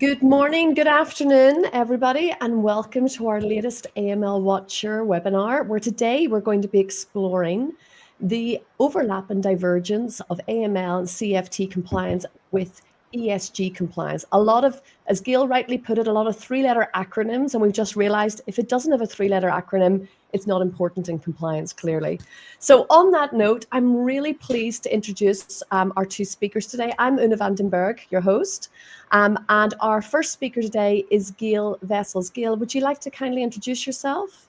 Good morning, good afternoon, everybody, and welcome to our latest AML Watcher webinar, where today we're going to be exploring the overlap and divergence of AML and CFT compliance with ESG compliance. A lot of, as Gail rightly put it, a lot of three-letter acronyms, and we've just realized if it doesn't have a three-letter acronym, it's not important in compliance, clearly. So on that note, I'm really pleased to introduce our two speakers today. I'm Oonagh Berg, your host. And our first speaker today is Gail Wessels. Gail, would you like to kindly introduce yourself?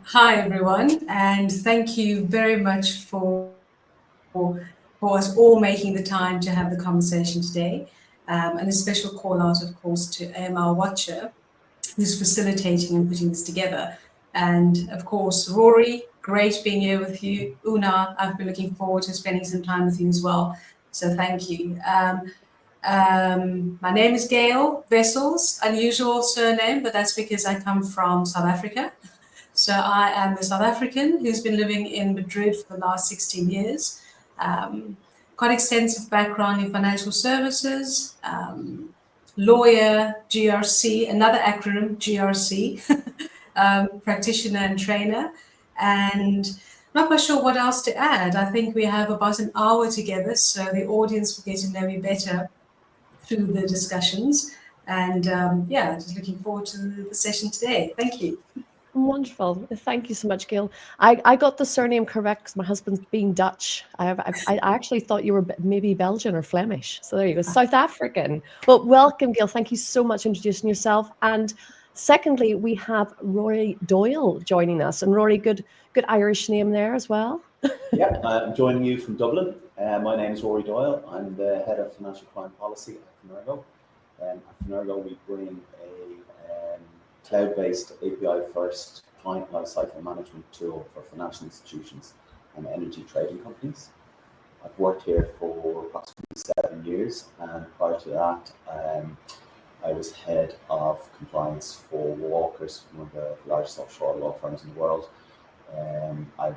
Hi, everyone, and thank you very much for us all making the time to have the conversation today. And a special call out, of course, to AML Watcher, who's facilitating and putting this together. And of course, Rory, great being here with you. Oonagh, I've been looking forward to spending some time with you as well. So thank you. My name is Gail Wessels, unusual surname, but that's because I come from South Africa. So I am a South African who's been living in Madrid for the last 16 years. Quite extensive background in financial services, lawyer, GRC, another acronym, GRC, practitioner and trainer. And not quite sure what else to add. I think we have about an hour together, so the audience will get to know me better through the discussions. And just looking forward to the session today. Thank you. Wonderful. Thank you so much, Gail. I got the surname correct because my husband's being Dutch. I actually thought you were maybe Belgian or Flemish. So there you go, South African. Well, welcome, Gail. Thank you so much for introducing yourself. And secondly, we have Rory Doyle joining us. And Rory, good Irish name there as well. Yeah, I'm joining you from Dublin. My name is Rory Doyle. I'm the head of financial crime policy at Fenergo. At Fenergo, we bring a cloud-based API-first client lifecycle management tool for financial institutions and energy trading companies. I've worked here for approximately 7 years, and prior to that, I was head of compliance for Walkers, one of the largest offshore law firms in the world. I've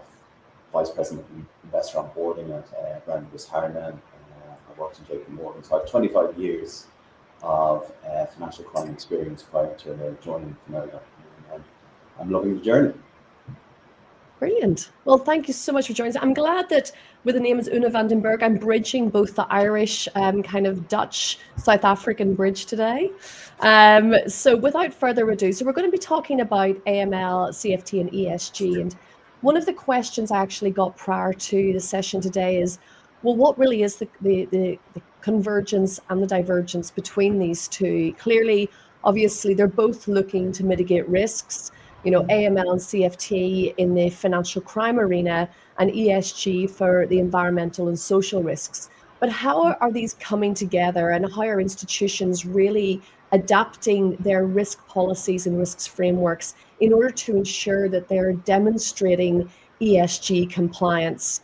vice president of investor onboarding at Brown Harriman. I worked in JP Morgan, so I have 25 years of financial crime experience prior to joining Fenergo. I'm loving the journey. Brilliant. Well, thank you so much for joining us. I'm glad that with the name is Oonagh Berg, I'm bridging both the Irish kind of Dutch South African bridge today. So without further ado, so we're going to be talking about AML, CFT and ESG. And one of the questions I actually got prior to the session today is, well, what really is the convergence and the divergence between these two? Clearly, obviously, they're both looking to mitigate risks. You know, AML and CFT in the financial crime arena and ESG for the environmental and social risks. But how are these coming together, and how are institutions really adapting their risk policies and risks frameworks in order to ensure that they're demonstrating ESG compliance?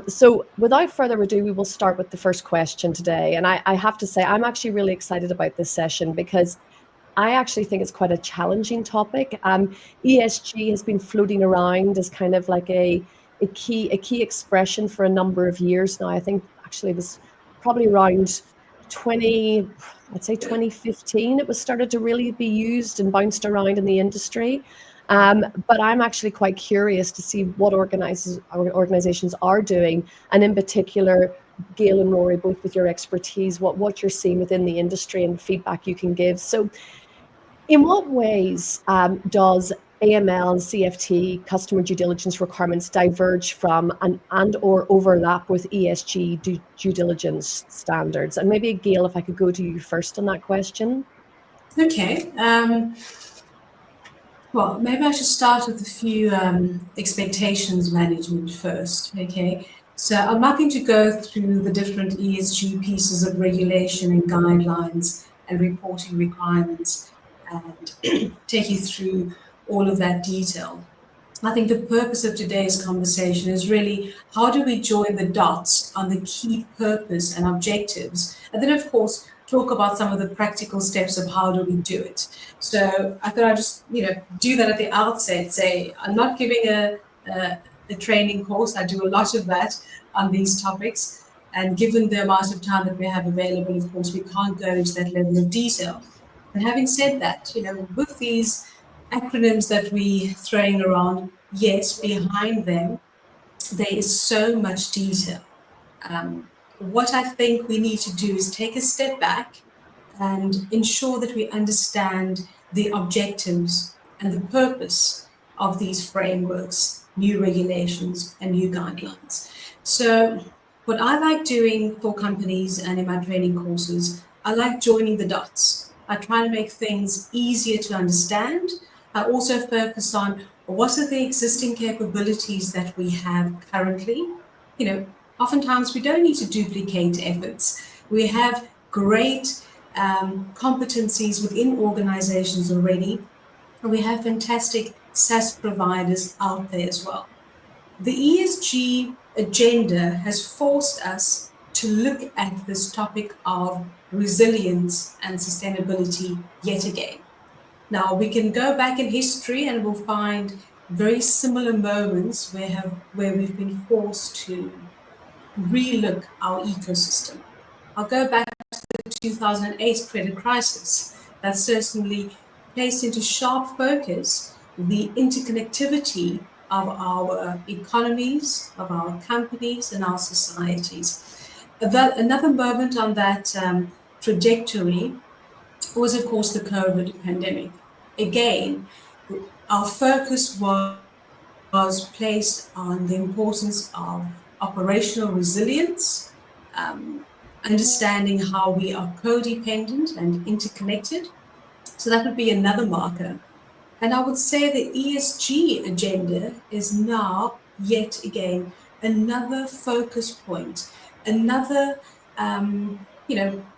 So without further ado, we will start with the first question today. And I have to say, I'm actually really excited about this session because I actually think it's quite a challenging topic. ESG has been floating around as kind of like a key expression for a number of years now. I think actually it was probably around 2015, it was started to really be used and bounced around in the industry. But I'm actually quite curious to see what organizations are doing, and in particular, Gail and Rory, both with your expertise, what you're seeing within the industry and feedback you can give. So in what ways does AML and CFT customer due diligence requirements diverge from and or overlap with ESG due diligence standards? And maybe, Gail, if I could go to you first on that question. Okay. Well, maybe I should start with a few expectations management first, okay? So I'm not going to go through the different ESG pieces of regulation and guidelines and reporting requirements and take you through all of that detail. I think the purpose of today's conversation is really how do we join the dots on the key purpose and objectives, and then of course talk about some of the practical steps of how do we do it. So I thought I'd just do that at the outset. Say I'm not giving a training course. I do a lot of that on these topics, And given the amount of time that we have available, of course, we can't go into that level of detail. But having said that, with these acronyms that we're throwing around, yes, behind them, there is so much detail. What I think we need to do is take a step back and ensure that we understand the objectives and the purpose of these frameworks, new regulations, and new guidelines. So, what I like doing for companies and in my training courses, I like joining the dots. I try and make things easier to understand. I also focus on what are the existing capabilities that we have currently. Oftentimes we don't need to duplicate efforts. We have great competencies within organizations already. We have fantastic SaaS providers out there as well. The ESG agenda has forced us to look at this topic of resilience and sustainability yet again. Now, we can go back in history and we'll find very similar moments where we've been forced to relook our ecosystem. I'll go back to the 2008 credit crisis. That certainly placed into sharp focus the interconnectivity of our economies, of our companies, and our societies. Another moment on that trajectory was, of course, the COVID pandemic. Again, our focus was placed on the importance of operational resilience, understanding how we are codependent and interconnected. So that would be another marker. And I would say the ESG agenda is now, yet again, another focus point, another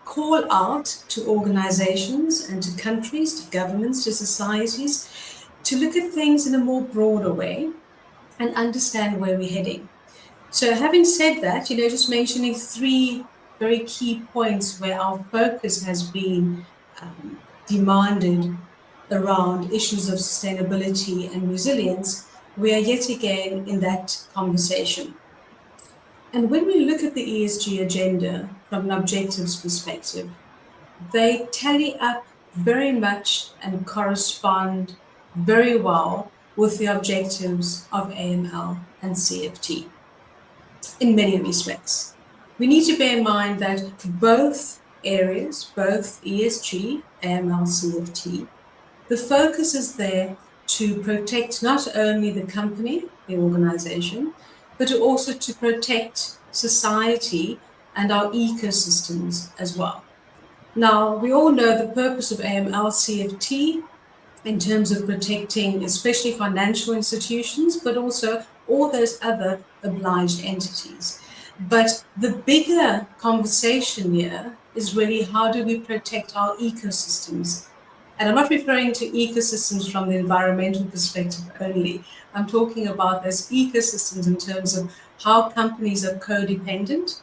call out to organizations and to countries, to governments, to societies, to look at things in a more broader way and understand where we're heading. So having said that, just mentioning three very key points where our focus has been demanded around issues of sustainability and resilience, we are yet again in that conversation. And when we look at the ESG agenda from an objectives perspective, they tally up very much and correspond very well with the objectives of AML and CFT in many respects. We need to bear in mind that both areas, both ESG, AML, CFT, the focus is there to protect not only the company, the organization, but also to protect society and our ecosystems as well. Now, we all know the purpose of AML CFT in terms of protecting especially financial institutions, but also all those other obliged entities. But the bigger conversation here is really how do we protect our ecosystems? And I'm not referring to ecosystems from the environmental perspective only. I'm talking about those ecosystems in terms of how companies are codependent,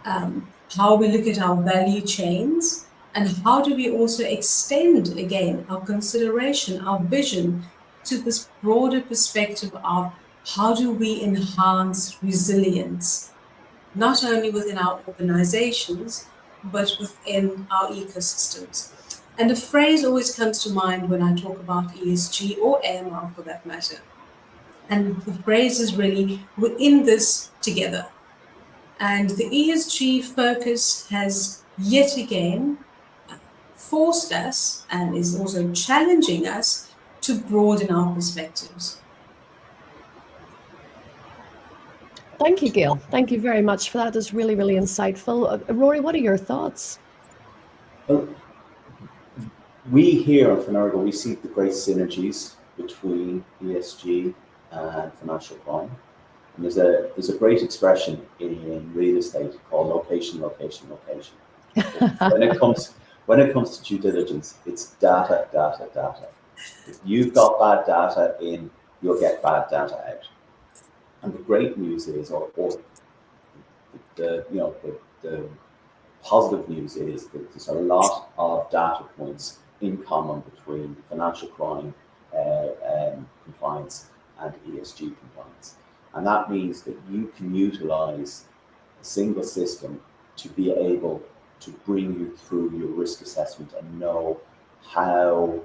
how we look at our value chains, and how do we also extend, again, our consideration, our vision to this broader perspective of how do we enhance resilience, not only within our organizations, but within our ecosystems. And a phrase always comes to mind when I talk about ESG or AML for that matter. And the phrase is really, we're in this together. And the ESG focus has yet again forced us and is also challenging us to broaden our perspectives. Thank you, Gail. Thank you very much for that. That's really, really insightful. Rory, what are your thoughts? Well, we here at Fenergo, we see the great synergies between ESG and financial crime. And there's a great expression in real estate called location, location, location. when it comes to due diligence, it's data, data, data. If you've got bad data in, you'll get bad data out. And the great news is, or the positive news is that there's a lot of data points in common between financial crime compliance and ESG compliance. And that means that you can utilize single system to be able to bring you through your risk assessment and know how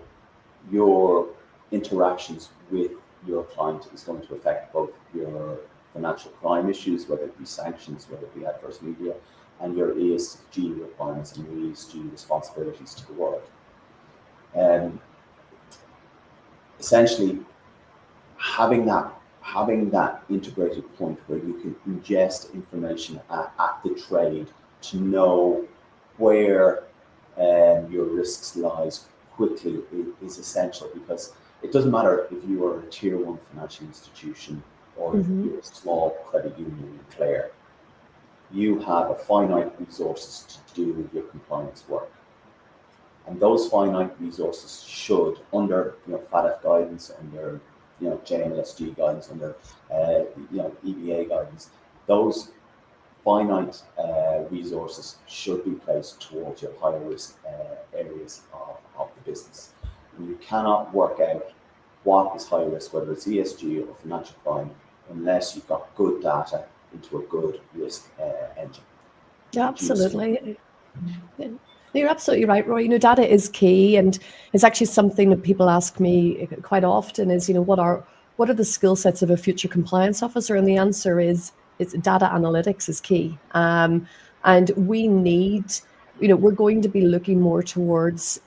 your interactions with your client is going to affect both your financial crime issues, whether it be sanctions, whether it be adverse media, and your ESG requirements and your ESG responsibilities to the world. Essentially, having that integrated point where you can ingest information at the trade to know where your risks lies quickly is essential, because it doesn't matter if you are a tier 1 financial institution or if you're a small credit union in Clare. You have a finite resources to do your compliance work. And those finite resources should, under FATF guidance, under JMLSG guidance, under EBA guidance, those finite resources should be placed towards your higher risk areas of the business. And you cannot work out what is high risk, whether it's ESG or financial crime, unless you've got good data into a good risk engine. Yeah, absolutely. You're absolutely right, Rory. Data is key, and it's actually something that people ask me quite often is, what are the skill sets of a future compliance officer? And the answer is, it's data analytics is key. And we need, we're going to be looking more towards,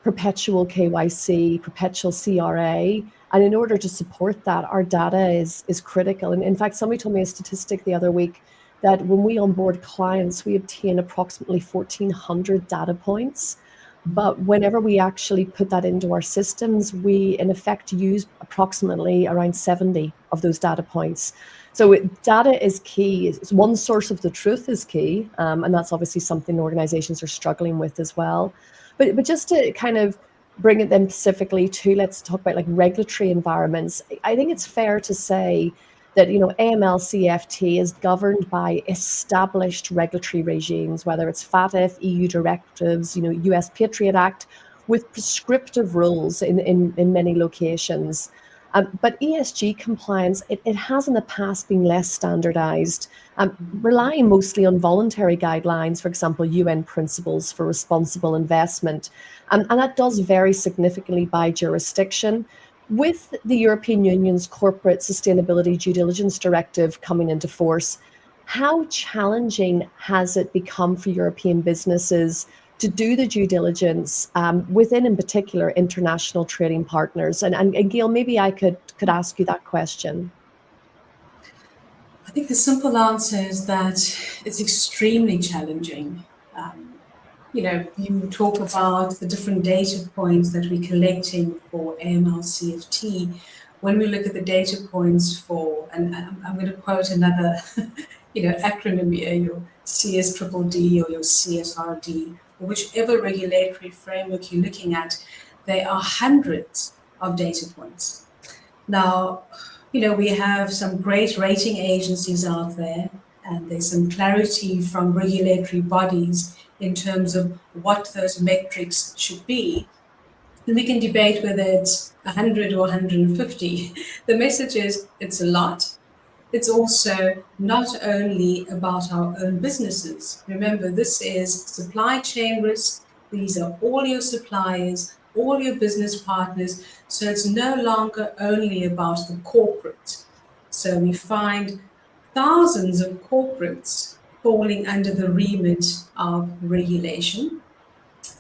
perpetual KYC, perpetual CRA. And in order to support that, our data is critical. And in fact, somebody told me a statistic the other week that when we onboard clients, we obtain approximately 1,400 data points. But whenever we actually put that into our systems, we in effect use approximately around 70 of those data points. So data is key. It's one source of the truth is key. And that's obviously something organizations are struggling with as well. But just to kind of bring it then specifically to, let's talk about like regulatory environments. I think it's fair to say that AML CFT is governed by established regulatory regimes, whether it's FATF, EU directives, US Patriot Act, with prescriptive rules in many locations. But ESG compliance, it has in the past been less standardized, relying mostly on voluntary guidelines, for example, UN principles for responsible investment. And that does vary significantly by jurisdiction. With the European Union's Corporate Sustainability Due Diligence Directive coming into force, how challenging has it become for European businesses to do the due diligence within, in particular, international trading partners? And Gail, maybe I could ask you that question. I think the simple answer is that it's extremely challenging. You talk about the different data points that we're collecting for AML CFT. When we look at the data points for, and I'm going to quote another, acronym here, your CSDDD or your CSRD, or whichever regulatory framework you're looking at, there are hundreds of data points. Now, we have some great rating agencies out there, and there's some clarity from regulatory bodies in terms of what those metrics should be. And we can debate whether it's 100 or 150. The message is it's a lot. It's also not only about our own businesses. Remember, this is supply chain risk. These are all your suppliers, all your business partners. So it's no longer only about the corporate. So we find thousands of corporates falling under the remit of regulation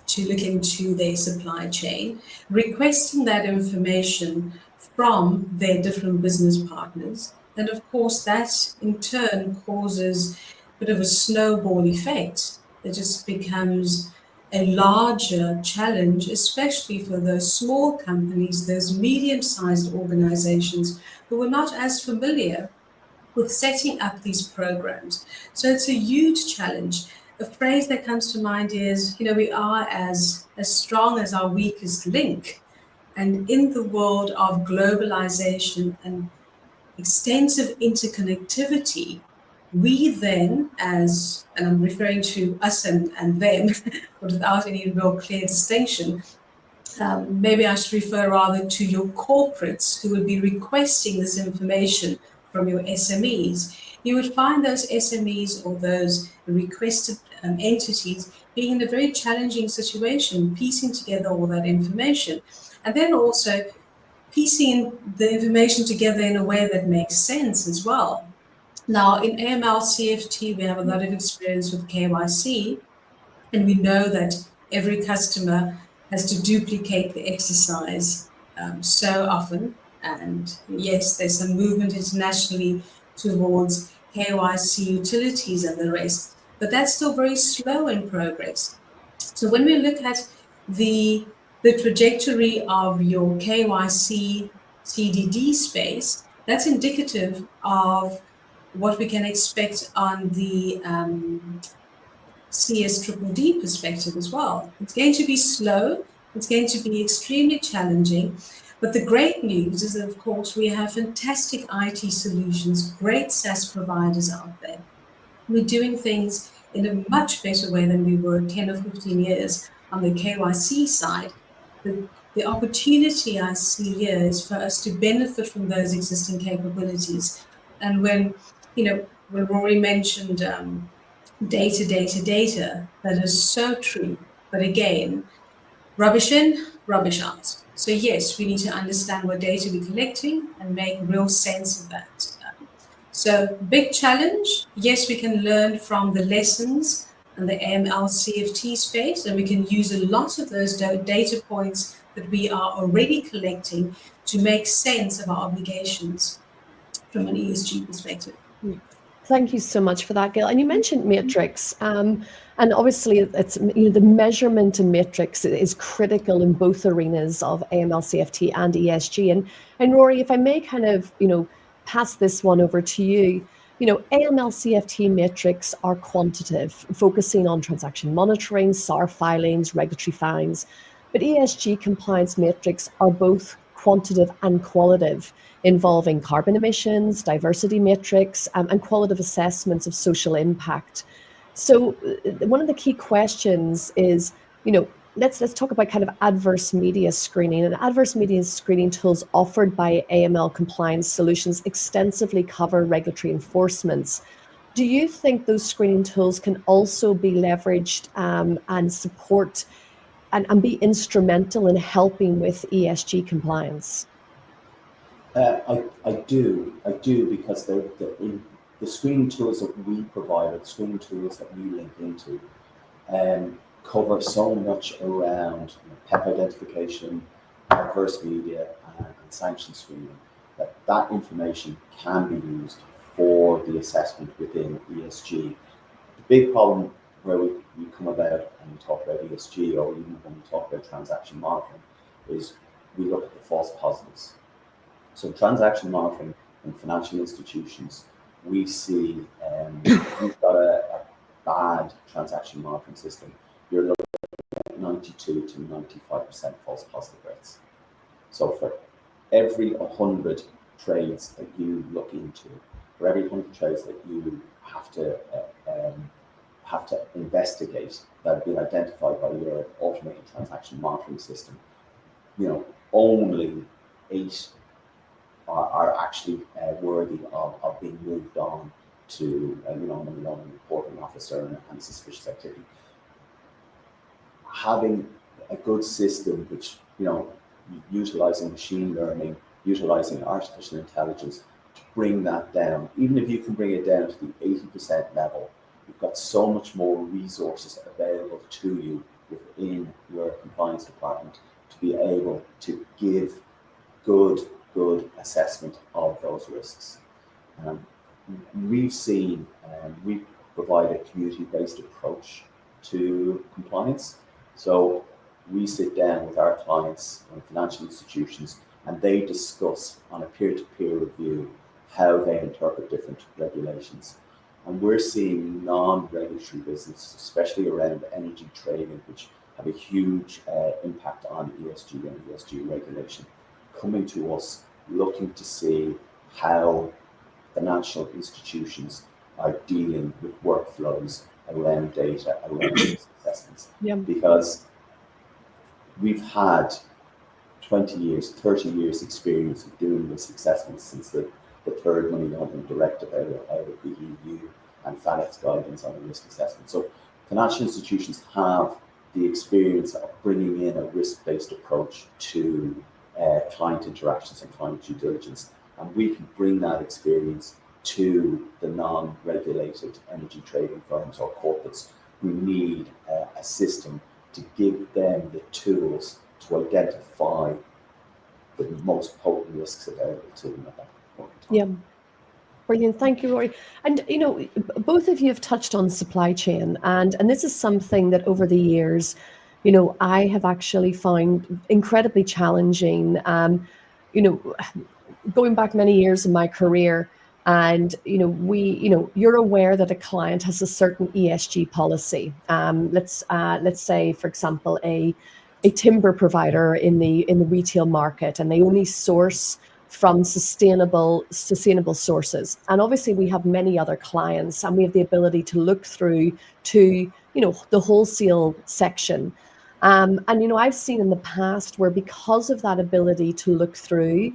to look into their supply chain, requesting that information from their different business partners. And of course, that in turn causes a bit of a snowball effect. It just becomes a larger challenge, especially for those small companies, those medium-sized organizations who are not as familiar with setting up these programs. So it's a huge challenge. A phrase that comes to mind is, we are as strong as our weakest link. And in the world of globalization and extensive interconnectivity, we then, and I'm referring to us and them, but without any real clear distinction, maybe I should refer rather to your corporates who will be requesting this information from your SMEs, you would find those SMEs or those requested entities being in a very challenging situation, piecing together all that information, and then also piecing the information together in a way that makes sense as well. Now, in AML CFT, we have a lot of experience with KYC, and we know that every customer has to duplicate the exercise so often. And yes, there's some movement internationally towards KYC utilities and the rest, but that's still very slow in progress. So when we look at the trajectory of your KYC CDD space, that's indicative of what we can expect on the CSDD perspective as well. It's going to be slow, it's going to be extremely challenging, but the great news is that, of course, we have fantastic IT solutions, great SaaS providers out there. We're doing things in a much better way than we were 10 or 15 years on the KYC side. The opportunity I see here is for us to benefit from those existing capabilities. And when Rory mentioned data, that is so true. But again, rubbish in, rubbish out. So yes, we need to understand what data we're collecting and make real sense of that. So big challenge. Yes, we can learn from the lessons in the AML CFT space, and we can use a lot of those data points that we are already collecting to make sense of our obligations from an ESG perspective. Thank you so much for that, Gail. And you mentioned matrix, and obviously it's the measurement and matrix is critical in both arenas of AML CFT and ESG. And Rory, if I may kind of pass this one over to you. AML CFT matrix are quantitative, focusing on transaction monitoring, SAR filings, regulatory fines. But ESG compliance matrix are both quantitative and qualitative, involving carbon emissions, diversity matrix, and qualitative assessments of social impact. So one of the key questions is, let's talk about kind of adverse media screening. And adverse media screening tools offered by AML compliance solutions extensively cover regulatory enforcements. Do you think those screening tools can also be leveraged and support and be instrumental in helping with ESG compliance? I do because the screening tools that we provide, or the screening tools that we link into, cover so much around PEP identification, adverse media, and sanction screening that information can be used for the assessment within ESG. The big problem where we come about and we talk about ESG, or even when we talk about transaction monitoring, is we look at the false positives. So transaction monitoring in financial institutions, we see if you've got a bad transaction monitoring system, you're looking at 92 to 95% false positive rates. So for every 100 trades that you look into, for every 100 trades that you have to investigate that have been identified by your automated transaction monitoring system, only 8 are actually worthy of being moved on to money laundering reporting officer and suspicious activity. Having a good system which utilizing machine learning, utilizing artificial intelligence to bring that down, even if you can bring it down to the 80% level, you've got so much more resources available to you within your compliance department to be able to give good assessment of those risks. We've seen, we provide a community-based approach to compliance. So we sit down with our clients and financial institutions, and they discuss on a peer-to-peer review how they interpret different regulations. And we're seeing non-regulatory businesses, especially around energy trading, which have a huge impact on ESG and ESG regulation, coming to us looking to see how financial institutions are dealing with workflows around data, around risk assessments. Yeah. Because we've had 20 years, 30 years experience of doing risk assessments since the the third money laundering directive out of the EU and FANET's guidance on the risk assessment. So financial institutions have the experience of bringing in a risk-based approach to client interactions and client due diligence, and we can bring that experience to the non-regulated energy trading firms or corporates who need a system to give them the tools to identify the most potent risks available to them at that point in time. Yeah. Brilliant. Thank you, Rory. And, you know, both of you have touched on supply chain, and this is something that over the years, you know, I have actually found incredibly challenging. You know, going back many years in my career, and, you know, you're aware that a client has a certain ESG policy. Let's say, for example, a timber provider in the retail market, and they only source from sustainable sources. And obviously we have many other clients, and we have the ability to look through to, you know, the wholesale section. And, you know, I've seen in the past where, because of that ability to look through,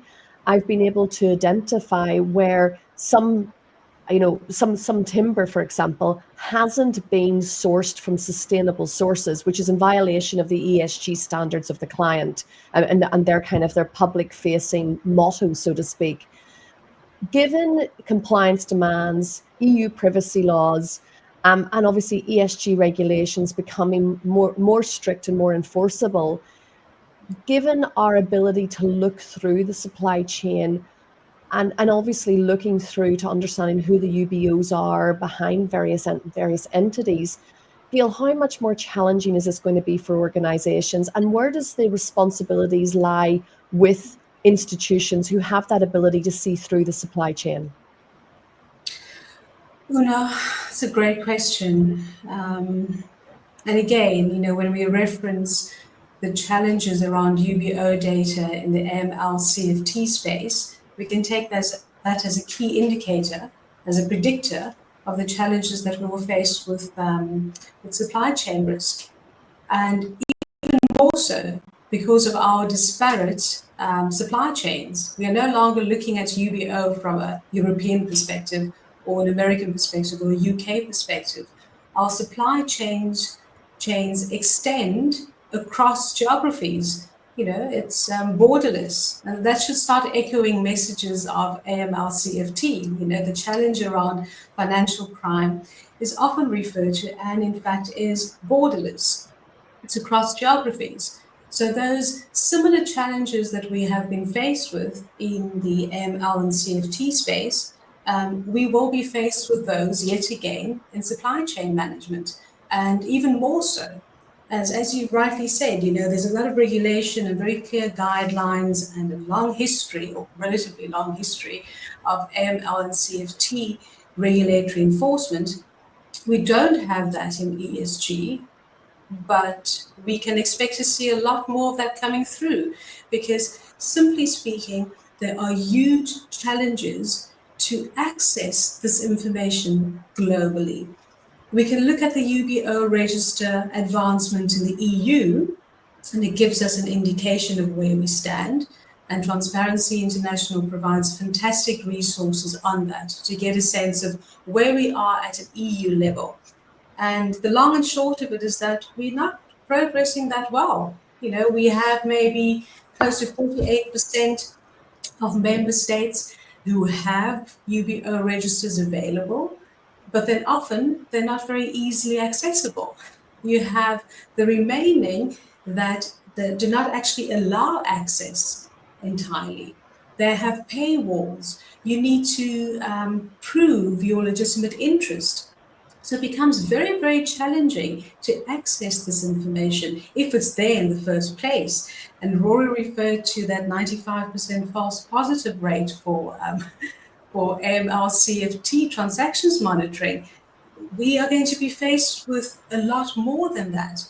I've been able to identify where some timber, for example, hasn't been sourced from sustainable sources, which is in violation of the ESG standards of the client and their kind of their public-facing motto, so to speak. Given compliance demands, EU privacy laws, and obviously ESG regulations becoming more strict and more enforceable, given our ability to look through the supply chain, and obviously looking through to understanding who the UBOs are behind various entities, Gail, how much more challenging is this going to be for organizations, and where does the responsibilities lie with institutions who have that ability to see through the supply chain? Oonagh, it's a great question. And again, you know, when we reference the challenges around UBO data in the AML CFT space, we can take that as a key indicator, as a predictor of the challenges that we will face with supply chain risk. And even more so, because of our disparate supply chains, we are no longer looking at UBO from a European perspective or an American perspective or a UK perspective. Our supply chains extend across geographies. You know, it's borderless, and that should start echoing messages of AML CFT. You know, the challenge around financial crime is often referred to, and in fact is borderless. It's across geographies. So those similar challenges that we have been faced with in the AML and CFT space, we will be faced with those yet again in supply chain management, and even more so. As you rightly said, you know, there's a lot of regulation and very clear guidelines and a long history, or relatively long history, of AML and CFT regulatory enforcement. We don't have that in ESG, but we can expect to see a lot more of that coming through, because simply speaking, there are huge challenges to access this information globally. We can look at the UBO register advancement in the EU, and it gives us an indication of where we stand. And Transparency International provides fantastic resources on that to get a sense of where we are at an EU level. And the long and short of it is that we're not progressing that well. You know, we have maybe close to 48% of member states who have UBO registers available, but then often they're not very easily accessible. You have the remaining that do not actually allow access entirely. They have paywalls. You need to prove your legitimate interest. So it becomes very, very challenging to access this information if it's there in the first place. And Rory referred to that 95% false positive rate for AML CFT transactions monitoring. We are going to be faced with a lot more than that,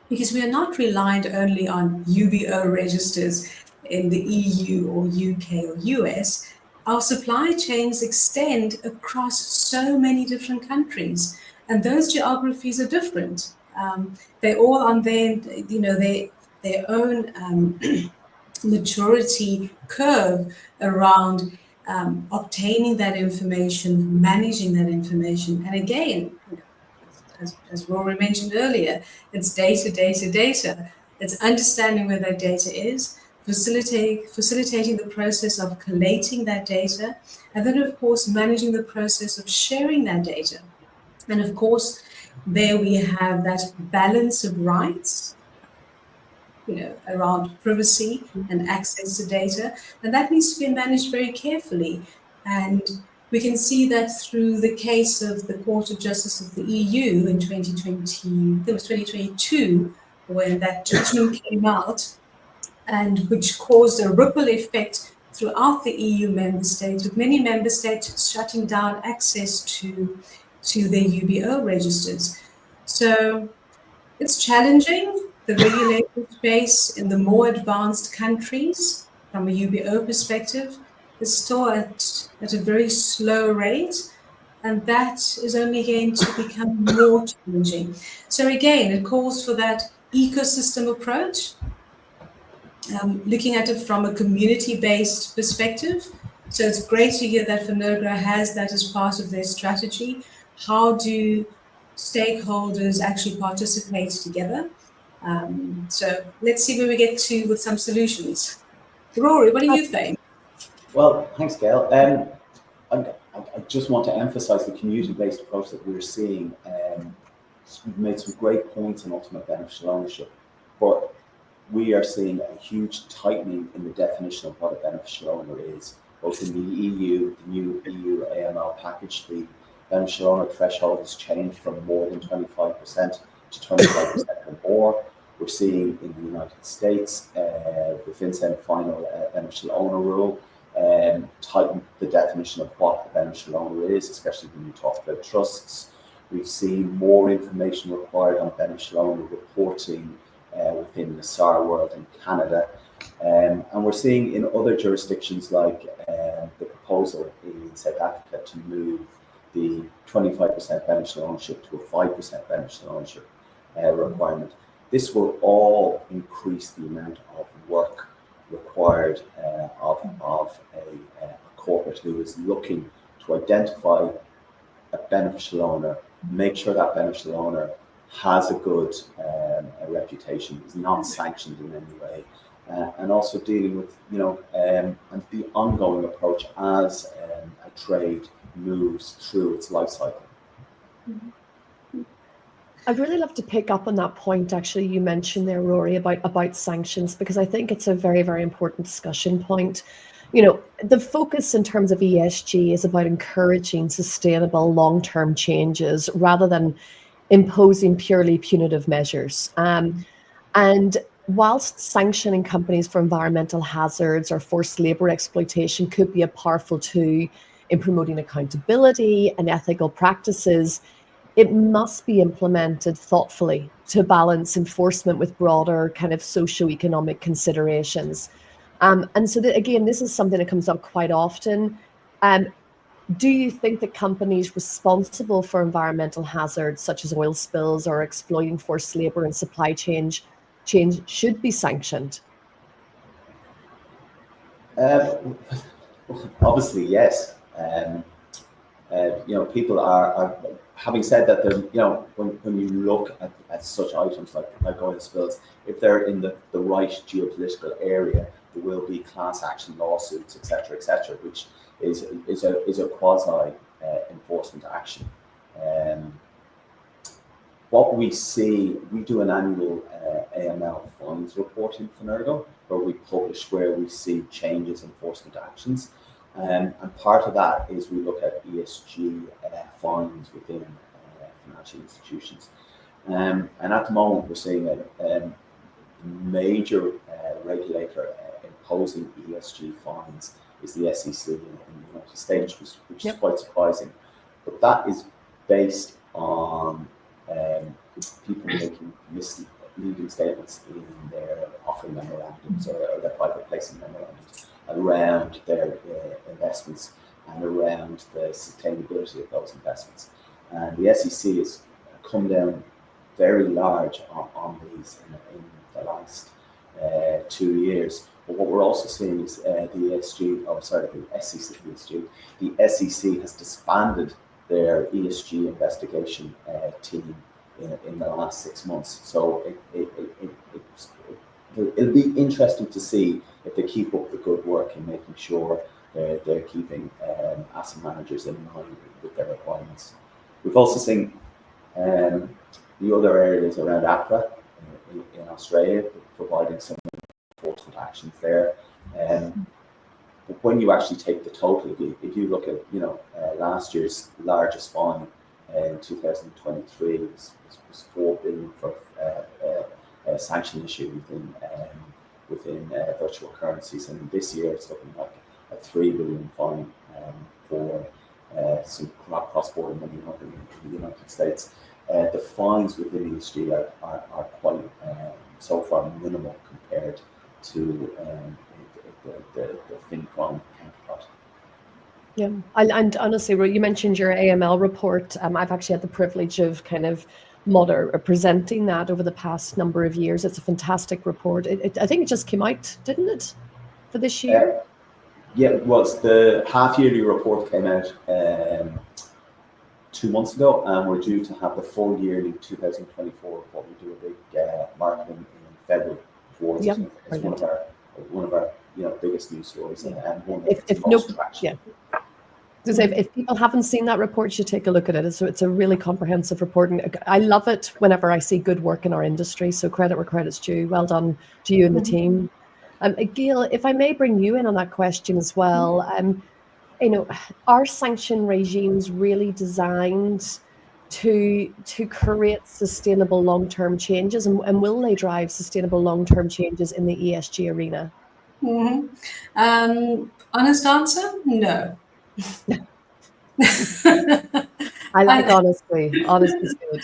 because we are not reliant only on UBO registers in the EU or UK or US. Our supply chains extend across so many different countries, and those geographies are different. They're all on their own maturity curve around obtaining that information, managing that information. And again, as Rory mentioned earlier, it's data, data, data. It's understanding where that data is, facilitating the process of collating that data, and then, of course, managing the process of sharing that data. And of course, there we have that balance of rights, around privacy and access to data, and that needs to be managed very carefully. And we can see that through the case of the Court of Justice of the EU in 2020, there was 2022, when that judgment came out, and which caused a ripple effect throughout the EU member states, with many member states shutting down access to their UBO registers. So it's challenging. The regulatory space in the more advanced countries, from a UBO perspective, is still at a very slow rate, and that is only going to become more challenging. So again, it calls for that ecosystem approach, looking at it from a community-based perspective. So it's great to hear that Fenergo has that as part of their strategy. How do stakeholders actually participate together? So let's see where we get to with some solutions. Rory, what do you think? Well, thanks, Gail. I just want to emphasize the community-based approach that we're seeing. We've made some great points on ultimate beneficial ownership, but we are seeing a huge tightening in the definition of what a beneficial owner is, both in the EU, the new EU AML package. The beneficial owner threshold has changed from more than 25% to 25% or more. We're seeing in the United States, the FinCEN final beneficial owner rule tighten the definition of what a beneficial owner is, especially when you talk about trusts. We've seen more information required on beneficial owner reporting within the SAR world in Canada. And we're seeing in other jurisdictions like the proposal in South Africa to move the 25% beneficial ownership to a 5% beneficial ownership requirement. This will all increase the amount of work required of a corporate who is looking to identify a beneficial owner, make sure that beneficial owner has a good a reputation, is not sanctioned in any way, and also dealing with and the ongoing approach as a trade moves through its life cycle. I'd really love to pick up on that point, actually, you mentioned there, Rory, about sanctions, because I think it's a very, very important discussion point. The focus in terms of ESG is about encouraging sustainable long-term changes rather than imposing purely punitive measures. And whilst sanctioning companies for environmental hazards or forced labor exploitation could be a powerful tool in promoting accountability and ethical practices, it must be implemented thoughtfully to balance enforcement with broader kind of socio-economic considerations. And so again, this is something that comes up quite often. Do you think that companies responsible for environmental hazards such as oil spills or exploiting forced labor and supply chain should be sanctioned? Obviously, yes. People are having said that, when you look at such items like oil spills, if they're in the right geopolitical area, there will be class action lawsuits, etc., which is a quasi enforcement action. What we see, we do an annual AML fines report in Fenergo, where we publish where we see changes in enforcement actions. And part of that is we look at ESG fines within financial institutions. And at the moment, we're seeing a major regulator imposing ESG fines is the SEC in the United States, which is quite surprising. But that is based on people making misleading statements in their offering memorandums or their private placement memorandums around their investments and around the sustainability of those investments. And the SEC has come down very large on these in the last 2 years. But what we're also seeing is the ESG, oh sorry, the SEC, the SEC has disbanded their ESG investigation team in the last 6 months. So it'll be interesting to see if they keep up the good work in making sure they're keeping asset managers in line with their requirements. We've also seen the other areas around APRA in Australia providing some enforcement actions there. But when you actually take the total, if you look at last year's largest fine in 2023 was 4 billion for a sanction issue within virtual currencies, and this year it's looking like a 3 billion fine for some cross-border money laundering in the United States. The fines within ESG are quite so far minimal compared to the fin crime counterpart. Yeah, and honestly, you mentioned your AML report. I've actually had the privilege of kind of presenting that over the past number of years. It's a fantastic report. I think it just came out, didn't it, for this year? Yeah, it was. The half-yearly report came out 2 months ago, and we're due to have the full yearly 2024 report. We do a big marketing in February towards it. It's one of our biggest news stories, and one that's most traction. If people haven't seen that report, you should take a look at it. So it's a really comprehensive report, and I love it whenever I see good work in our industry. So credit where credit's due. Well done to you and the team. Gail, if I may bring you in on that question as well, are sanction regimes really designed to create sustainable long-term changes, and will they drive sustainable long-term changes in the ESG arena? Honest answer, no. I like honesty. Honesty's good.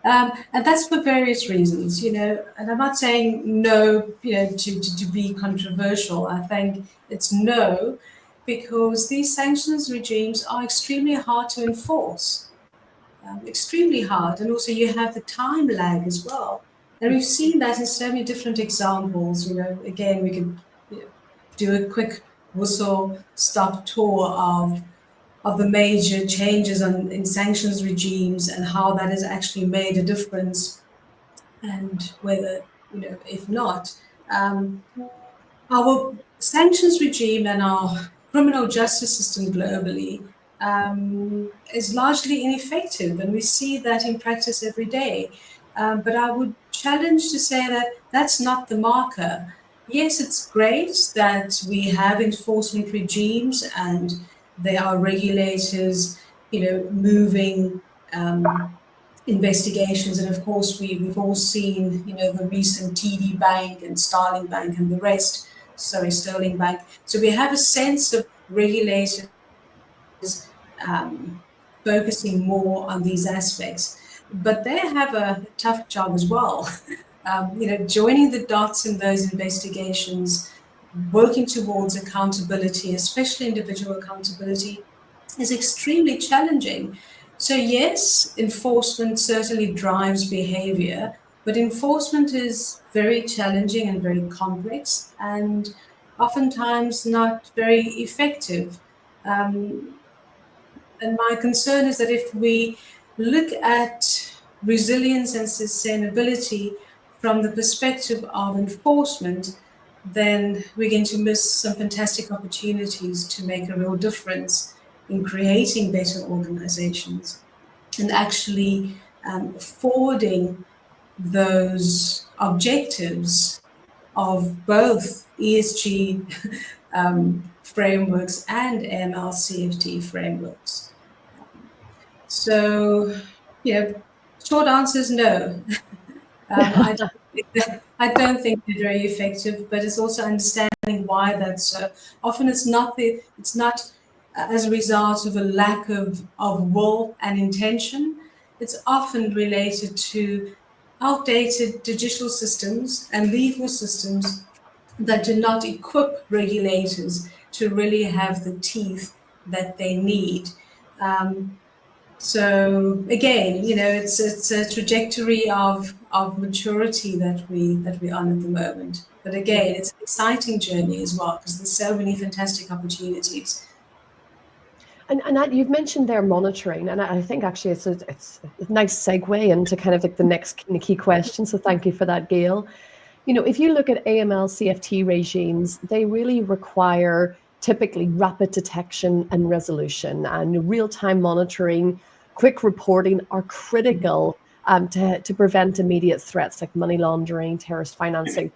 And that's for various reasons, and I'm not saying no, to be controversial. I think it's no, because these sanctions regimes are extremely hard to enforce, extremely hard. And also you have the time lag as well. And we've seen that in so many different examples. Again, we could do a quick whistle-stop tour of the major changes in sanctions regimes and how that has actually made a difference, and whether, if not, our sanctions regime and our criminal justice system globally is largely ineffective, and we see that in practice every day. But I would challenge to say that that's not the marker. Yes, it's great that we have enforcement regimes and there are regulators, moving investigations. And of course, we've all seen, the recent TD Bank and Starling Bank and the rest. Sterling Bank. So we have a sense of regulators focusing more on these aspects, but they have a tough job as well. Joining the dots in those investigations, working towards accountability, especially individual accountability, is extremely challenging. So yes, enforcement certainly drives behavior, but enforcement is very challenging and very complex, and oftentimes not very effective. And my concern is that if we look at resilience and sustainability from the perspective of enforcement, then we're going to miss some fantastic opportunities to make a real difference in creating better organizations and actually forwarding those objectives of both ESG frameworks and AML CFT frameworks. So, short answer is no. I don't think they're very effective, but it's also understanding why that's so. Often it's not as a result of a lack of will and intention. It's often related to outdated digital systems and legal systems that do not equip regulators to really have the teeth that they need. So again, it's a trajectory of maturity that we're on at the moment. But again, it's an exciting journey as well because there's so many fantastic opportunities. And that, you've mentioned their monitoring, and I think actually it's a nice segue into kind of like the next key question. So thank you for that, Gail. If you look at AML CFT regimes, they really require typically rapid detection and resolution, and real-time monitoring, quick reporting are critical to prevent immediate threats like money laundering, terrorist financing.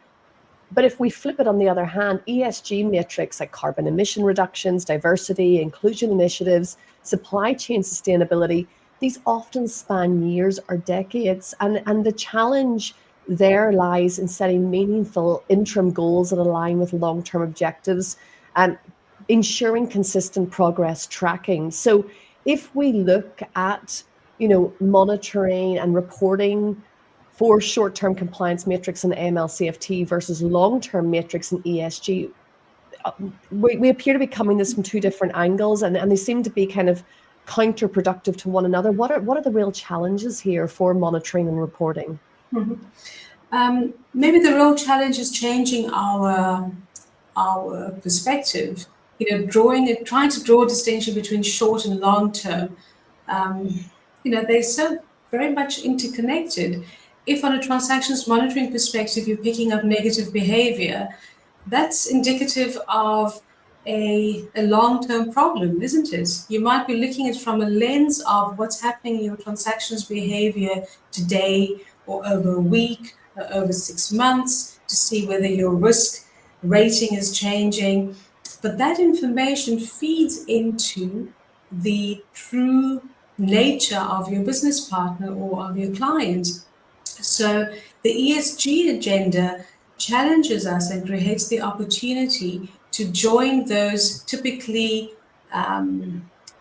But if we flip it on the other hand, ESG metrics like carbon emission reductions, diversity, inclusion initiatives, supply chain sustainability, these often span years or decades. And the challenge there lies in setting meaningful interim goals that align with long-term objectives and ensuring consistent progress tracking. So if we look at, monitoring and reporting for short-term compliance matrix in AML CFT versus long-term matrix in ESG, we appear to be coming this from two different angles, and they seem to be kind of counterproductive to one another. What are the real challenges here for monitoring and reporting? Mm-hmm. Maybe the real challenge is changing our perspective. Trying to draw a distinction between short and long term. They're so very much interconnected. If on a transactions monitoring perspective, you're picking up negative behavior, that's indicative of a long-term problem, isn't it? You might be looking at it from a lens of what's happening in your transactions behavior today or over a week or over 6 months to see whether your risk rating is changing. But that information feeds into the true nature of your business partner or of your client. So the ESG agenda challenges us and creates the opportunity to join those typically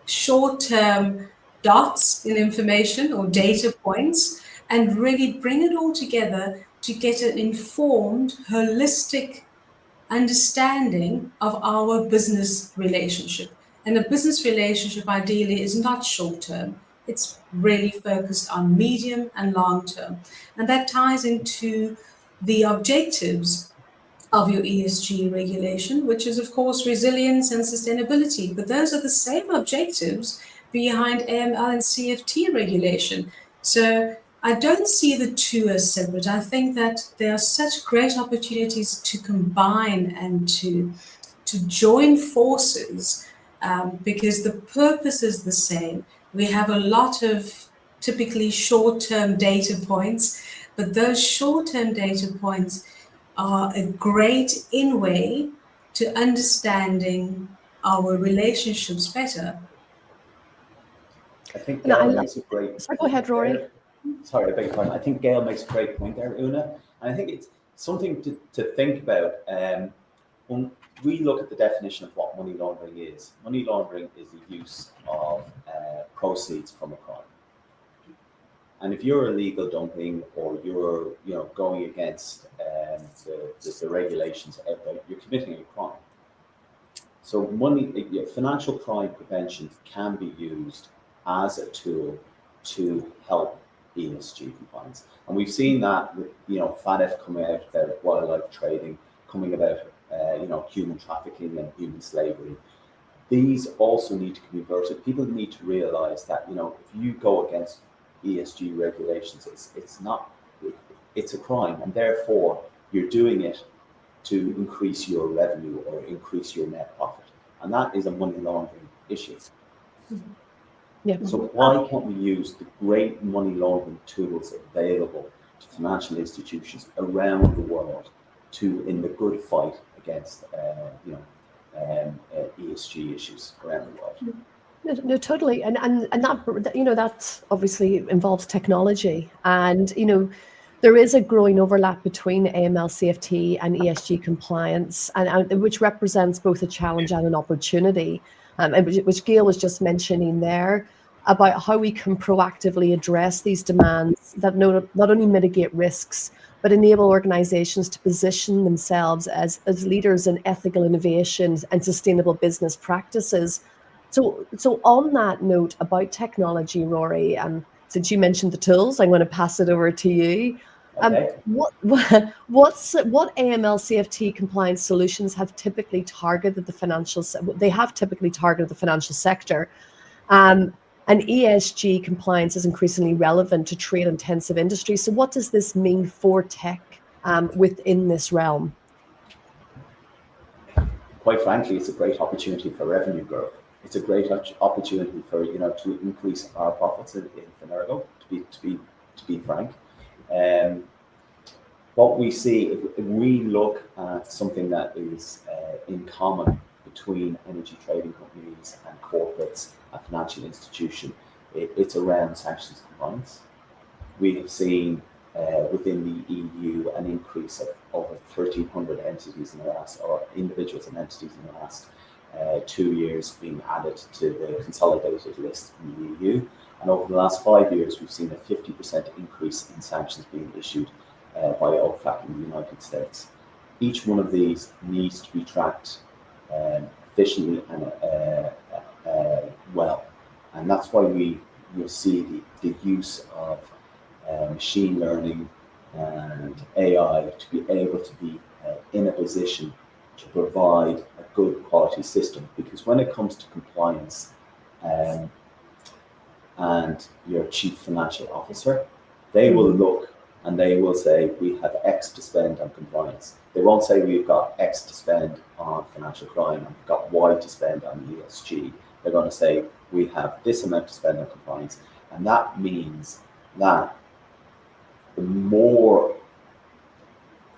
short-term dots in information or data points and really bring it all together to get an informed, holistic understanding of our business relationship. And a business relationship ideally is not short term, it's really focused on medium and long term. And that ties into the objectives of your ESG regulation, which is, of course, resilience and sustainability. But those are the same objectives behind AML and CFT regulation. So I don't see the two as separate. I think that there are such great opportunities to combine and to join forces because the purpose is the same. We have a lot of typically short-term data points, but those short-term data points are a great in-way to understanding our relationships better. I think Gail makes a great. Sorry, go ahead, Rory. Sorry, I beg your pardon. I think Gail makes a great point there, Oonagh. And I think it's something to think about. When we look at the definition of what money laundering is the use of proceeds from a crime. And if you're illegal dumping or you're going against the regulations out there, you're committing a crime. So financial crime prevention can be used as a tool to help ESG compliance. And we've seen that with FATF coming out about wildlife trading, coming about human trafficking and human slavery. These also need to be converted. People need to realize that if you go against ESG regulations, it's a crime, and therefore you're doing it to increase your revenue or increase your net profit, and that is a money laundering issue. Mm-hmm. Yeah. So why can't we use the great money laundering tools available to financial institutions around the world in the good fight against ESG issues around the world? No, totally, and that that obviously involves technology, and there is a growing overlap between AML CFT and ESG compliance, and which represents both a challenge and an opportunity, and which Gail was just mentioning there about how we can proactively address these demands that not only mitigate risks but enable organizations to position themselves as leaders in ethical innovations and sustainable business practices. So on that note about technology, Rory, since you mentioned the tools, I'm going to pass it over to you. Okay. What AML CFT compliance solutions have typically targeted the financial? They have typically targeted the financial sector, and ESG compliance is increasingly relevant to trade-intensive industries. So, what does this mean for tech within this realm? Quite frankly, it's a great opportunity for revenue growth. It's a great opportunity for to increase our profits in Fenergo. To be frank. What we see, if we look at something that is in common between energy trading companies and corporates and financial institutions, it's around sanctions compliance. We have seen within the EU an increase of over 1,300 entities in the last, or individuals and entities in the last 2 years being added to the consolidated list in the EU. And over the last 5 years, we've seen a 50% increase in sanctions being issued by OFAC in the United States. Each one of these needs to be tracked efficiently and well. And that's why you'll see the use of machine learning and AI to be able to be in a position to provide a good quality system. Because when it comes to compliance and your chief financial officer, they will look and they will say, we have X to spend on compliance. They won't say we've got X to spend on financial crime and we've got Y to spend on ESG. They're going to say, we have this amount to spend on compliance. And that means that the more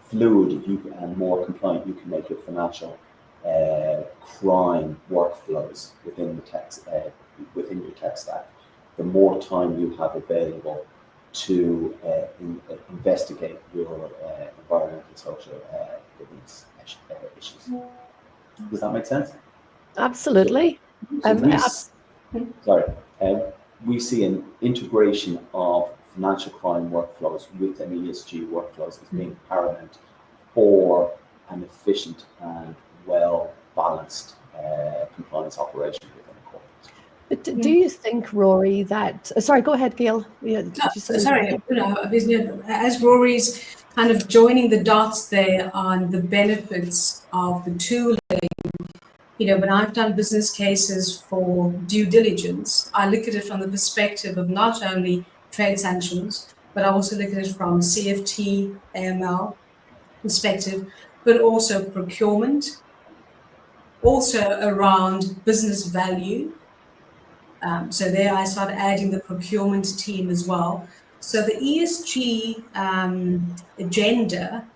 fluid and more compliant you can make your financial crime workflows within your tech stack, the more time you have available to investigate your environmental, social governance issues. Does that make sense? Absolutely. We see an integration of financial crime workflows with an ESG workflows as being paramount for an efficient and well-balanced compliance operation within a corporate. But do you think, Rory, that... Sorry, go ahead, Gail. As Rory's kind of joining the dots there on the benefits of the tooling, when I've done business cases for due diligence, I look at it from the perspective of not only trade sanctions, but I also look at it from CFT, AML perspective, but also procurement, also around business value. So there I started adding the procurement team as well. So the ESG agenda,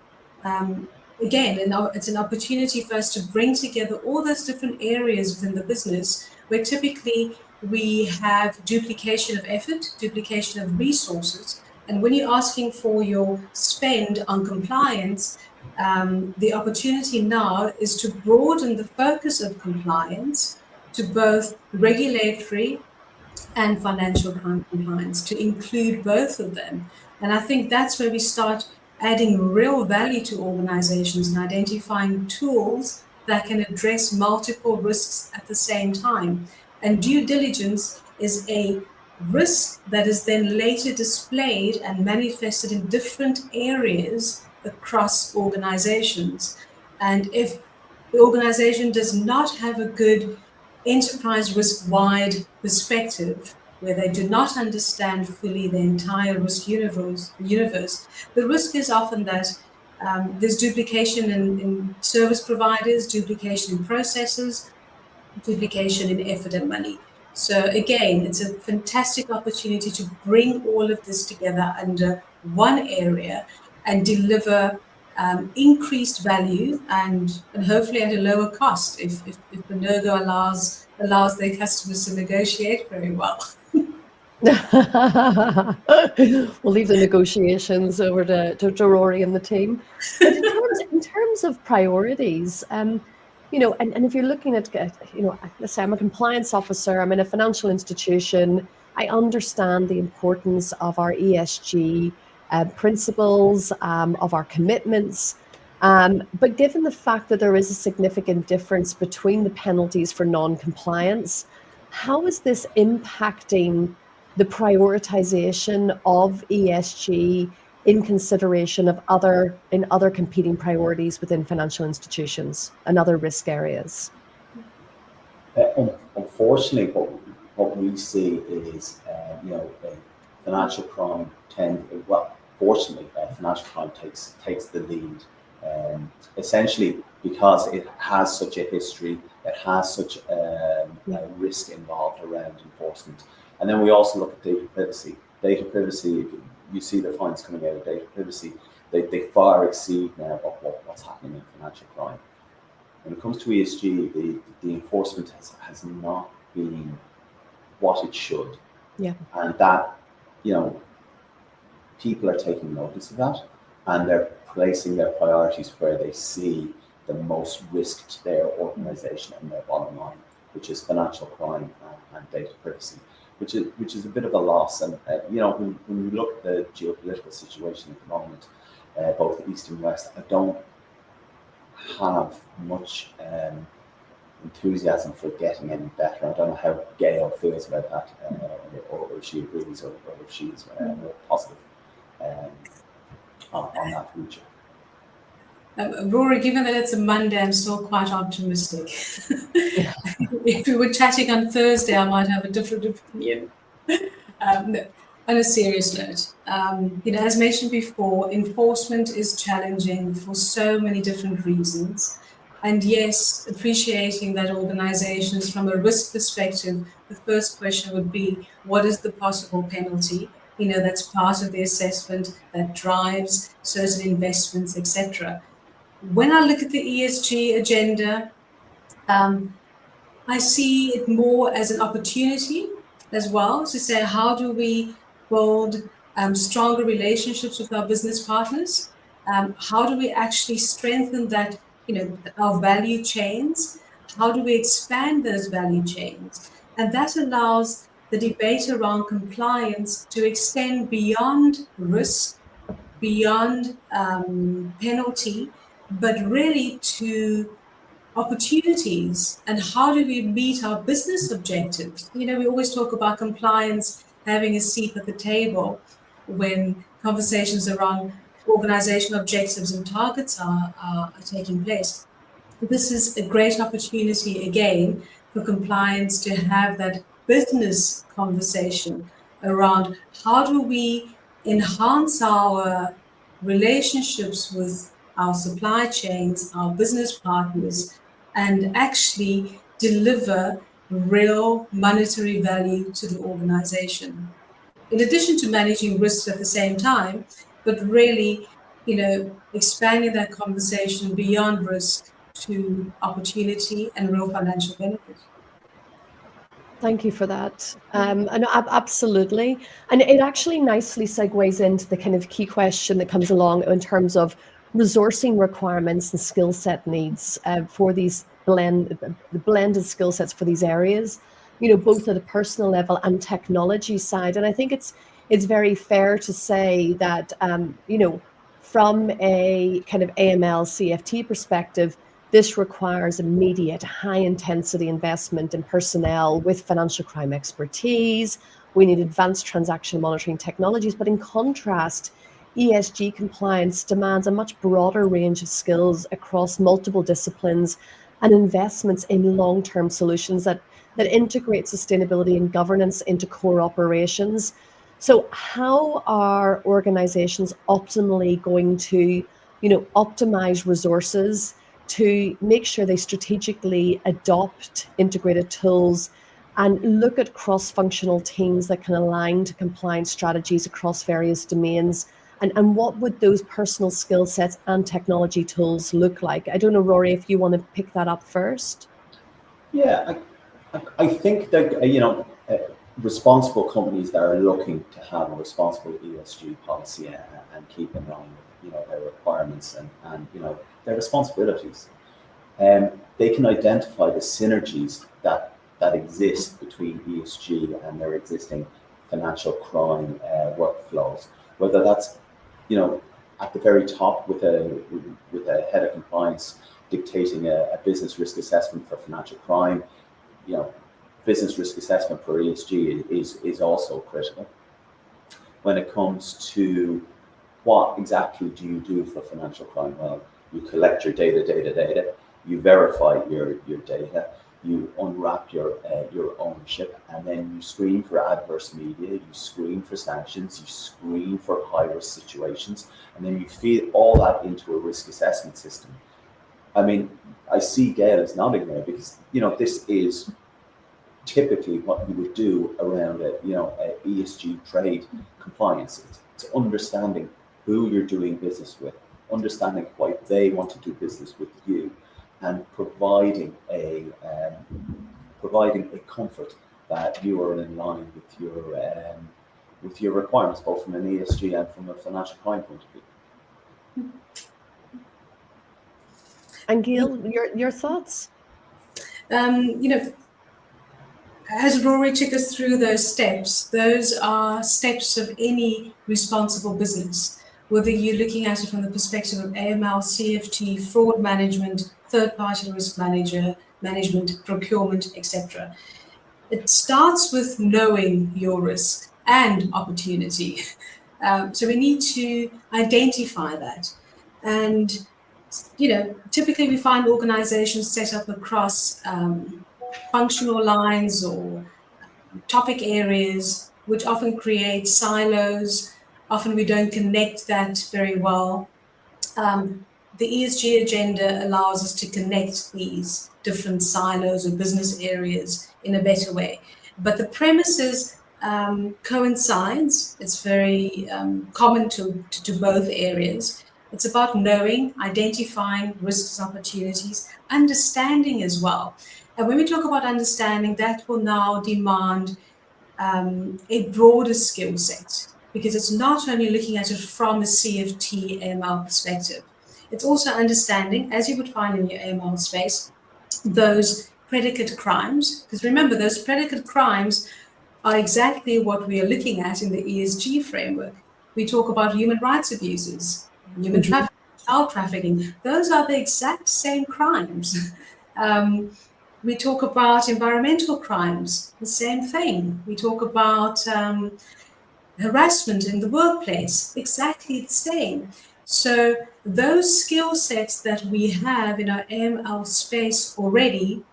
again, it's an opportunity for us to bring together all those different areas within the business where typically we have duplication of effort, duplication of resources. And when you're asking for your spend on compliance, the opportunity now is to broaden the focus of compliance to both regulatory and financial crime compliance, to include both of them. And I think that's where we start adding real value to organizations and identifying tools that can address multiple risks at the same time. And due diligence is a risk that is then later displayed and manifested in different areas across organizations. And if the organization does not have a good enterprise risk-wide perspective, where they do not understand fully the entire risk universe, the risk is often that there's duplication in service providers, duplication in processes, duplication in effort and money. So again, it's a fantastic opportunity to bring all of this together under one area and deliver increased value and hopefully at a lower cost if Fenergo allows their customers to negotiate very well. We'll leave the negotiations over to Rory and the team. But in terms of priorities, and if you're looking at, let's say I'm a compliance officer, I'm in a financial institution, I understand the importance of our ESG principles, of our commitments. But given the fact that there is a significant difference between the penalties for non-compliance, how is this impacting the prioritization of ESG in consideration of other competing priorities within financial institutions and other risk areas? Unfortunately, what we see is, financial crime fortunately, financial crime takes the lead, essentially because it has such a history, it has such a risk involved around enforcement. And then we also look at data privacy. Data privacy, you see the fines coming out of data privacy, they far exceed now what's happening in financial crime. When it comes to ESG, the enforcement has not been what it should. Yeah. And that, people are taking notice of that, and they're placing their priorities where they see the most risk to their organization and their bottom line, which is financial crime and data privacy, which is a bit of a loss. And when we look at the geopolitical situation at the moment, both the East and West, I don't have much enthusiasm for getting any better. I don't know how Gail feels about that, or if she agrees, or if she's more positive on that future. Rory, given that it's a Monday, I'm still quite optimistic. If we were chatting on Thursday, I might have a different opinion. On a serious note, as mentioned before, enforcement is challenging for so many different reasons. And yes, appreciating that organizations from a risk perspective, the first question would be, what is the possible penalty? That's part of the assessment that drives certain investments, etc. When I look at the ESG agenda, I see it more as an opportunity as well to say, how do we build stronger relationships with our business partners? How do we actually strengthen that, our value chains? How do we expand those value chains? And that allows the debate around compliance to extend beyond risk, beyond penalty, but really to opportunities and how do we meet our business objectives. We always talk about compliance having a seat at the table when conversations around organizational objectives and targets are taking place. This is a great opportunity again for compliance to have that business conversation around how do we enhance our relationships with our supply chains, our business partners, and actually deliver real monetary value to the organization. In addition to managing risks at the same time, but really, expanding that conversation beyond risk to opportunity and real financial benefit. Thank you for that. And absolutely. And it actually nicely segues into the kind of key question that comes along in terms of resourcing requirements and skill set needs for these blended skill sets for these areas, both at a personal level and technology side. And I think it's very fair to say that, from a kind of AML CFT perspective, this requires immediate high-intensity investment in personnel with financial crime expertise. We need advanced transaction monitoring technologies. But in contrast, ESG compliance demands a much broader range of skills across multiple disciplines and investments in long-term solutions that integrate sustainability and governance into core operations. So how are organizations optimally going to, optimize resources to make sure they strategically adopt integrated tools and look at cross-functional teams that can align to compliance strategies across various domains? And what would those personal skill sets and technology tools look like? I don't know, Rory, if you want to pick that up first. Yeah, I think that, responsible companies that are looking to have a responsible ESG policy and keep in line with, their requirements and their responsibilities. They can identify the synergies that exist between ESG and their existing financial crime workflows, whether that's, at the very top with a head of compliance dictating a business risk assessment for financial crime. Business risk assessment for ESG is also critical. When it comes to what exactly do you do for financial crime? Well, you collect your data, you verify your data, you unwrap your ownership, and then you screen for adverse media, you screen for sanctions, you screen for high-risk situations, and then you feed all that into a risk assessment system. I mean, I see Gail is nodding there because, you know, this is typically what you would do around a ESG trade compliance. It's understanding who you're doing business with, understanding why they want to do business with you, and providing a comfort that you are in line with your requirements, both from an ESG and from a financial crime point of view. And Gail, your thoughts? As Rory took us through those steps, those are steps of any responsible business, whether you're looking at it from the perspective of AML, CFT, fraud management, third-party risk management, procurement, etc. It starts with knowing your risk and opportunity. So we need to identify that. And, typically we find organizations set up across functional lines or topic areas, which often create silos. Often we don't connect that very well. The ESG agenda allows us to connect these different silos or business areas in a better way. But the premises coincides. It's very common to both areas. It's about knowing, identifying risks, opportunities, understanding as well. And when we talk about understanding, that will now demand a broader skill set, because it's not only looking at it from a CFT AML perspective. It's also understanding, as you would find in your AML space, those predicate crimes. Because remember, those predicate crimes are exactly what we are looking at in the ESG framework. We talk about human rights abuses, human trafficking, child trafficking. Those are the exact same crimes. We talk about environmental crimes, the same thing. We talk about harassment in the workplace, exactly the same. So those skill sets that we have in our AML space already,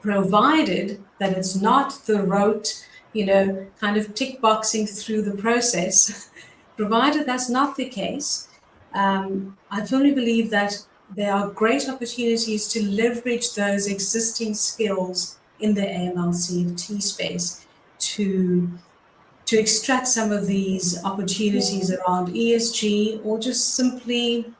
provided that it's not the rote, kind of tick boxing through the process, provided that's not the case, I firmly believe that there are great opportunities to leverage those existing skills in the AML CFT space to extract some of these opportunities around ESG, or just simply,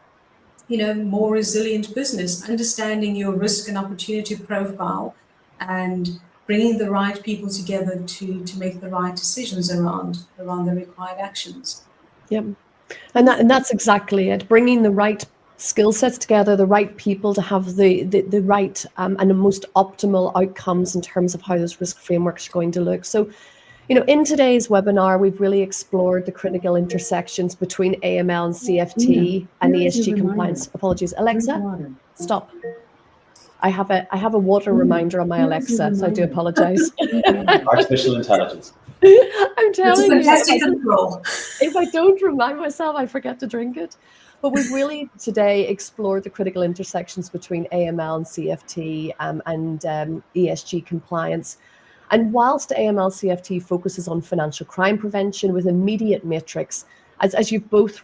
more resilient business, understanding your risk and opportunity profile and bringing the right people together to make the right decisions around the required actions. Yep. And that's exactly it. Bringing the right skill sets together, the right people to have the right and the most optimal outcomes in terms of how those risk frameworks are going to look. So, in today's webinar, we've really explored the critical intersections between AML and CFT and ESG compliance. Apologies, Alexa, stop. I have a water reminder on my Alexa, so I do apologize. Artificial intelligence. I'm telling you, if I don't remind myself, I forget to drink it. But we've really today explored the critical intersections between AML and CFT and ESG compliance. And whilst AML CFT focuses on financial crime prevention with immediate metrics, as you've both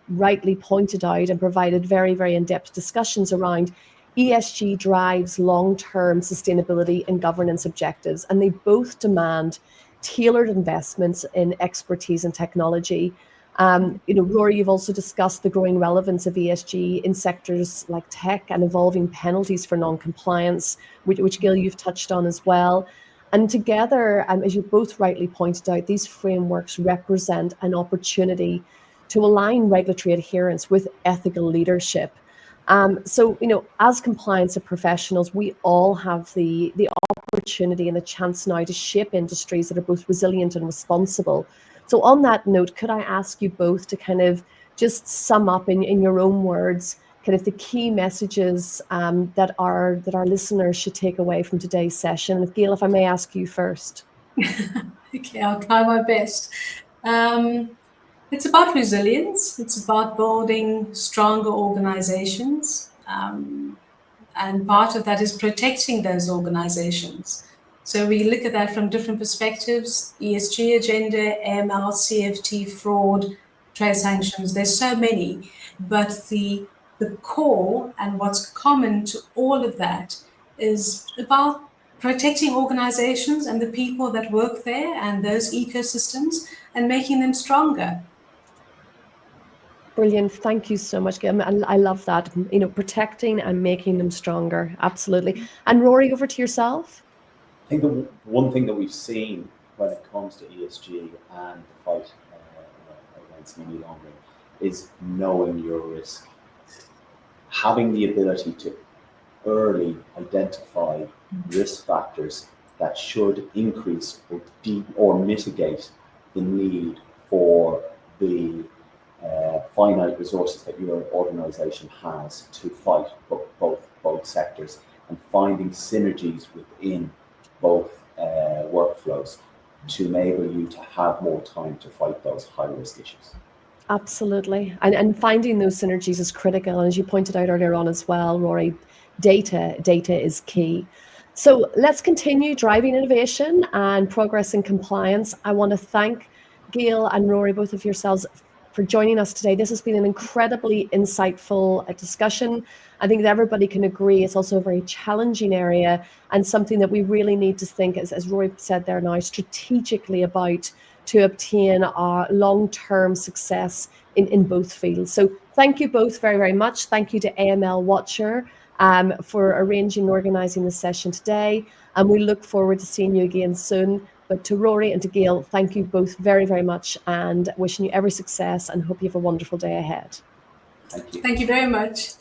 rightly pointed out and provided very, very in-depth discussions around, ESG drives long-term sustainability and governance objectives, and they both demand tailored investments in expertise and technology. Rory, you've also discussed the growing relevance of ESG in sectors like tech and evolving penalties for non-compliance, which Gail, you've touched on as well. And together, as you both rightly pointed out, these frameworks represent an opportunity to align regulatory adherence with ethical leadership. So, as compliance professionals, we all have the opportunity and the chance now to shape industries that are both resilient and responsible. So on that note, could I ask you both to kind of just sum up in your own words, kind of the key messages that our listeners should take away from today's session? And Gail, if I may ask you first. Okay, I'll try my best. It's about resilience. It's about building stronger organizations. And part of that is protecting those organizations. So we look at that from different perspectives: ESG agenda, AML, CFT, fraud, trade sanctions. There's so many, but the core and what's common to all of that is about protecting organizations and the people that work there and those ecosystems and making them stronger. Brilliant. Thank you so much, Gail. I love that. Protecting and making them stronger. Absolutely. And Rory, over to yourself. I think the one thing that we've seen when it comes to ESG and the fight against money laundering is knowing your risk. Having the ability to early identify risk factors that should increase or mitigate the need for the finite resources that your organization has to fight both sectors, and finding synergies within both workflows to enable you to have more time to fight those high risk issues. Absolutely. And finding those synergies is critical. And as you pointed out earlier on as well, Rory, data is key. So let's continue driving innovation and progress in compliance. I want to thank Gail and Rory, both of yourselves, for joining us today. This has been an incredibly insightful discussion. I think that everybody can agree it's also a very challenging area and something that we really need to think, as Rory said there now, strategically about to obtain our long-term success in both fields. So thank you both very, very much. Thank you to AML Watcher for arranging and organising this session today. And we look forward to seeing you again soon. But to Rory and to Gail, thank you both very, very much, and wishing you every success and hope you have a wonderful day ahead. Thank you. Thank you very much.